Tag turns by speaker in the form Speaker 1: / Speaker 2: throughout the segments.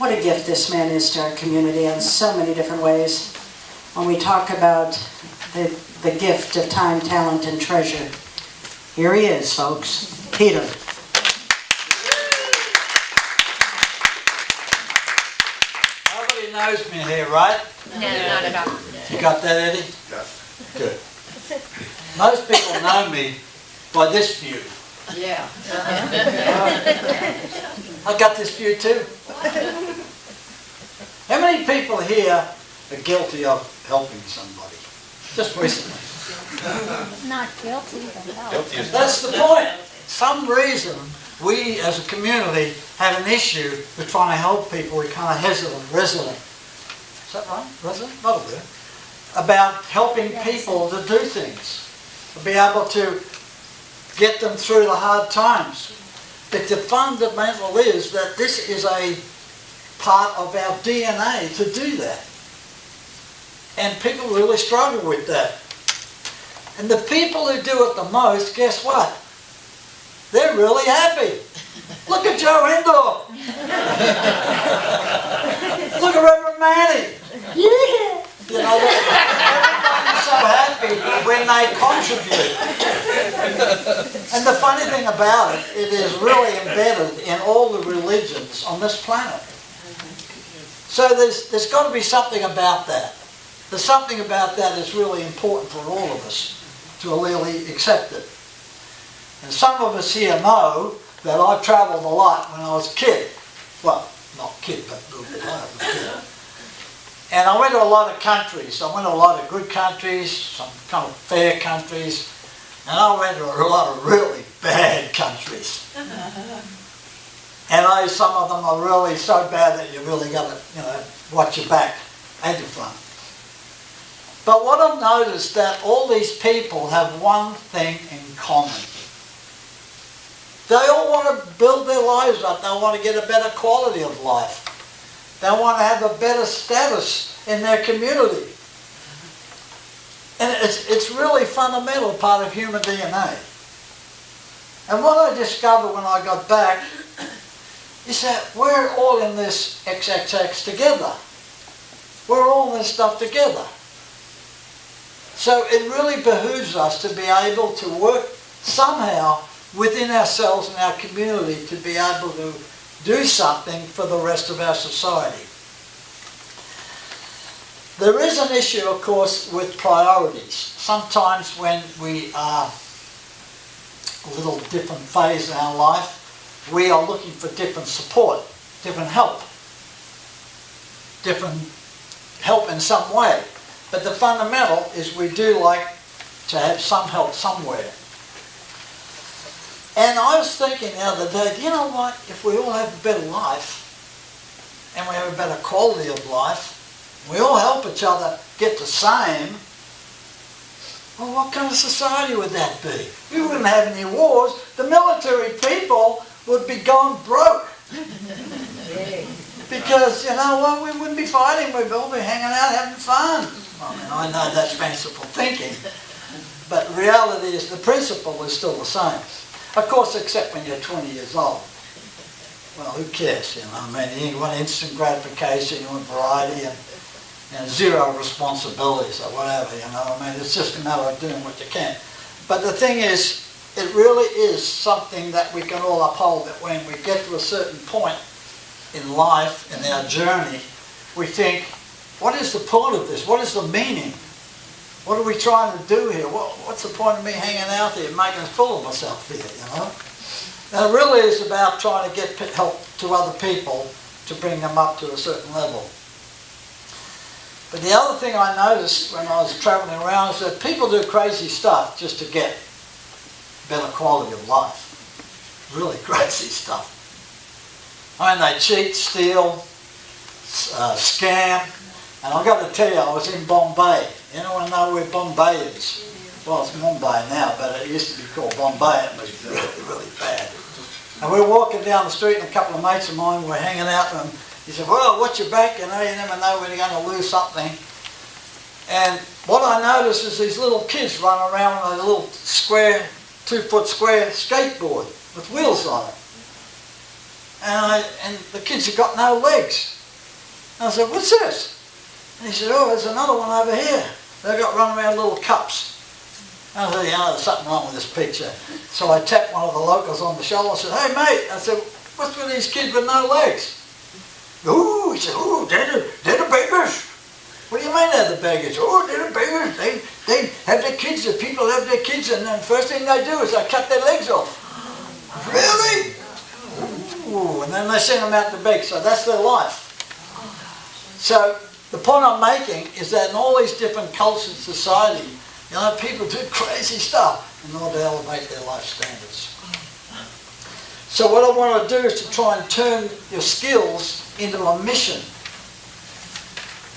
Speaker 1: What a gift this man is to our community in so many different ways. When we talk about the gift of time, talent, and treasure, here he is, folks. Peter.
Speaker 2: Nobody knows me here, right?
Speaker 3: No, not at all.
Speaker 2: You got that, Eddie?
Speaker 4: Yes.
Speaker 2: Good. Most people know me by this view.
Speaker 3: Yeah.
Speaker 2: I got this view too. How many people here are guilty of helping somebody? Just recently.
Speaker 5: Not guilty, but help.
Speaker 4: Guilty as
Speaker 2: That's the point. Some reason we as a community have an issue with trying to help people. We're kind of hesitant, resilient. Is that right? Resilient? That'll do. About helping people to do things. To be able to get them through the hard times. But the fundamental is that this is a part of our DNA to do that. And people really struggle with that. And the people who do it the most, guess what? They're really happy. Look at Joe Endor. Look at Reverend Manny. Yeah. You know, everybody's so happy when they contribute. And the funny thing about it, it is really embedded in all the religions on this planet. So there's got to be something about that. There's something about that that's really important for all of us to really accept it. And some of us here know that I travelled a lot when I was a kid. Well, not kid, but when I was a kid. And I went to a lot of countries. I went to a lot of good countries, some kind of fair countries, and I went to a lot of really bad countries. And some of them are really so bad that you really got to, watch your back and your front. But what I've noticed that all these people have one thing in common. They all want to build their lives up. They want to get a better quality of life. They want to have a better status in their community. And it's really fundamental part of human DNA. And what I discovered when I got back is that we're all in this XXX together. We're all in this stuff together. So it really behooves us to be able to work somehow within ourselves and our community to be able to do something for the rest of our society. There is an issue, of course, with priorities. Sometimes when we are a little different phase in our life, we are looking for different support, different help in some way. But the fundamental is we do like to have some help somewhere. And I was thinking the other day, you know what, if we all have a better life, and we have a better quality of life, we all help each other get the same, well, what kind of society would that be? We wouldn't have any wars. The military people would be gone broke. Because, you know what, we wouldn't be fighting, we'd all be hanging out having fun. I know that's fanciful thinking, but reality is the principle is still the same. Of course, except when you're 20 years old. Well, who cares, you want instant gratification, you want variety, and zero responsibilities or whatever, it's just a matter of doing what you can. But the thing is, it really is something that we can all uphold, that when we get to a certain point in life, in our journey, we think, what is the point of this? What is the meaning? What are we trying to do here? What's the point of me hanging out here, making a fool of myself here, And it really is about trying to get help to other people to bring them up to a certain level. But the other thing I noticed when I was traveling around is that people do crazy stuff just to get better quality of life. Really crazy stuff. They cheat, steal, scam. And I've got to tell you, I was in Bombay. Anyone know where Bombay is? Well, it's Mumbai now, but it used to be called Bombay. It was really, really bad. And we were walking down the street, and a couple of mates of mine were hanging out, and he said, well, watch your back, you never know when you're going to lose something. And what I noticed is these little kids running around on a little square, 2-foot square skateboard with wheels on it. And the kids have got no legs. I said, what's this? And he said, oh, there's another one over here. They've got run around little cups. I said, there's something wrong with this picture. So I tapped one of the locals on the shoulder and said, hey mate, I said, what's with these kids with no legs? Ooh, he said, ooh, they're the beggars. What do you mean they're the beggars? Oh, they're the beggars. They have their kids, the people have their kids, and then the first thing they do is they cut their legs off. Really? Ooh, and then they send them out to beg, so that's their life. So the point I'm making is that in all these different cultures and society, people do crazy stuff in order to elevate their life standards. So what I want to do is to try and turn your skills into a mission.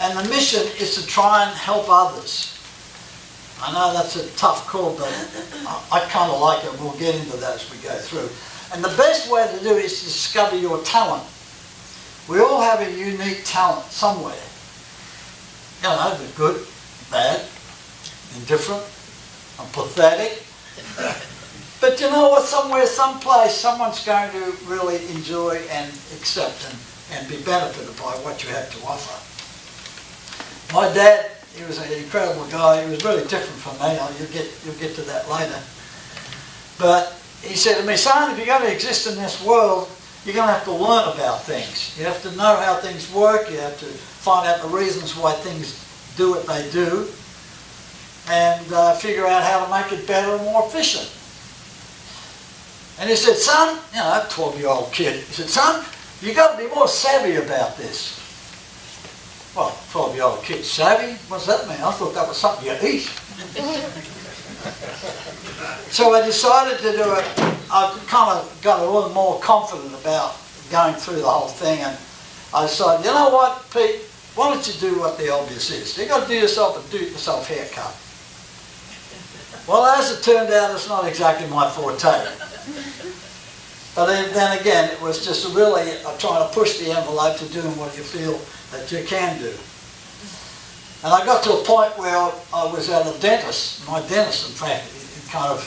Speaker 2: And the mission is to try and help others. I know that's a tough call, but I kind of like it. We'll get into that as we go through. And the best way to do it is to discover your talent. We all have a unique talent somewhere. They're good, bad, indifferent, and pathetic. But you know what? Somewhere, someplace, someone's going to really enjoy and accept and be benefited by what you have to offer. My dad, he was an incredible guy. He was really different from me. You'll get to that later. But he said to me, son, if you're going to exist in this world, you're going to have to learn about things. You have to know how things work. You have to find out the reasons why things do what they do, and figure out how to make it better and more efficient. And he said, son, 12-year-old kid, he said, son, you've got to be more savvy about this. Well, 12-year-old kid, savvy? What does that mean? I thought that was something you eat. So I decided to do it. I kind of got a little more confident about going through the whole thing, and I decided, you know what, Pete, why don't you do what the obvious is? You've got to do yourself a do-it-yourself haircut. Well, as it turned out, it's not exactly my forte. But then again, it was just really trying to push the envelope to doing what you feel that you can do. And I got to a point where I was at a dentist. My dentist, in fact, is kind of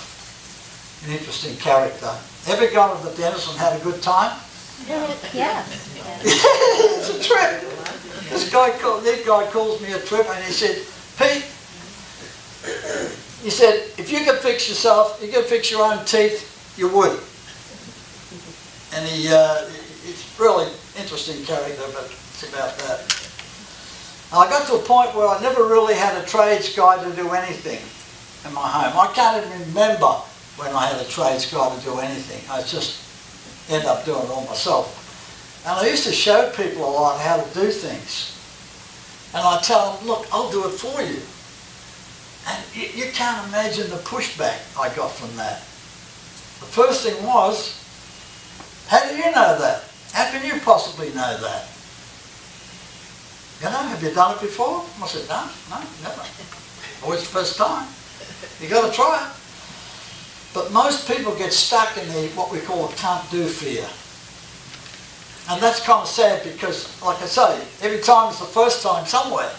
Speaker 2: an interesting character. Ever gone to the dentist and had a good time?
Speaker 5: Yes.
Speaker 2: It's a trip. This guy calls me a trip, and he said, Pete, he said, if you could fix yourself, you could fix your own teeth, you would. And he's a really interesting character, but it's about that. I got to a point where I never really had a trades guy to do anything in my home. I can't even remember when I had a trades guy to do anything. I just ended up doing it all myself. And I used to show people a lot how to do things. And I tell them, look, I'll do it for you. And you can't imagine the pushback I got from that. The first thing was, how do you know that? How can you possibly know that? Have you done it before? I said, no, never. Always the first time. You got to try it. But most people get stuck in what we call a can't do fear. And that's kind of sad because, like I say, every time is the first time somewhere.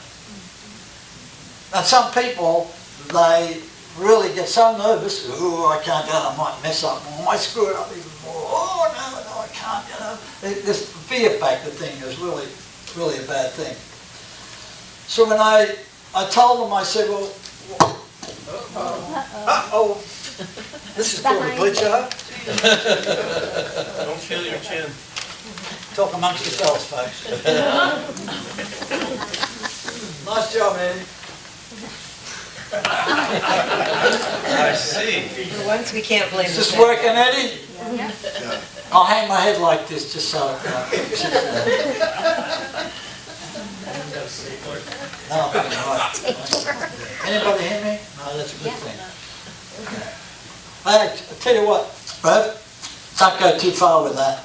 Speaker 2: And some people, they really get so nervous, oh, I can't do it, I might mess up more, I might screw it up even more, oh, no, I can't, This fear factor thing is really a bad thing. So when I told them, I said, well, this is called a glitch.
Speaker 4: Don't feel your chin.
Speaker 2: Talk amongst yourselves, folks. Nice job, Eddie.
Speaker 4: I see.
Speaker 6: For once, we can't blame
Speaker 2: Is
Speaker 6: the
Speaker 2: this
Speaker 6: family.
Speaker 2: working, Eddie?
Speaker 5: Yeah.
Speaker 2: I'll hang my head like this just so it sits there. No, right. Anybody hear me? No, that's a good thing. Hey, I tell you what, Brad, don't go too far with that.